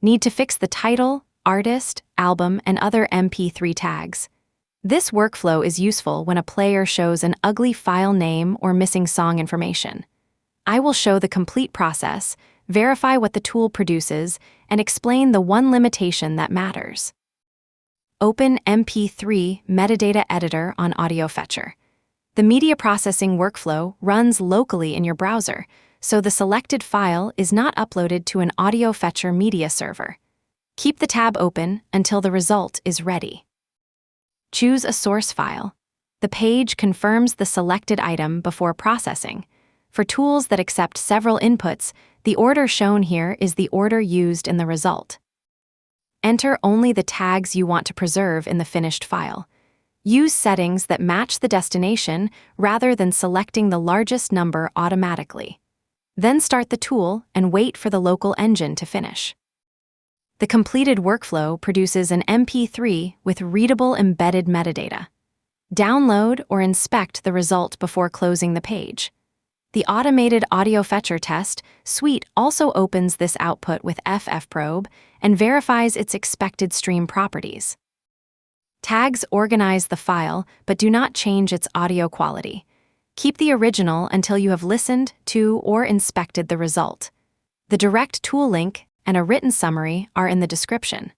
Need to fix the title, artist, album, and other MP3 tags. This workflow is useful when a player shows an ugly file name or missing song information. I will show the complete process, verify what the tool produces, and explain the one limitation that matters. Open MP3 Metadata Editor on AudioFetcher. The media processing workflow runs locally in your browser, so the selected file is not uploaded to an AudioFetcher media server. Keep the tab open until the result is ready. Choose a source file. The page confirms the selected item before processing. For tools that accept several inputs, the order shown here is the order used in the result. Enter only the tags you want to preserve in the finished file. Use settings that match the destination rather than selecting the largest number automatically. Then start the tool and wait for the local engine to finish. The completed workflow produces an MP3 with readable embedded metadata. Download or inspect the result before closing the page. The automated AudioFetcher test suite also opens this output with FFprobe and verifies its expected stream properties. Tags organize the file but do not change its audio quality. Keep the original until you have listened to or inspected the result. The direct tool link and a written summary are in the description.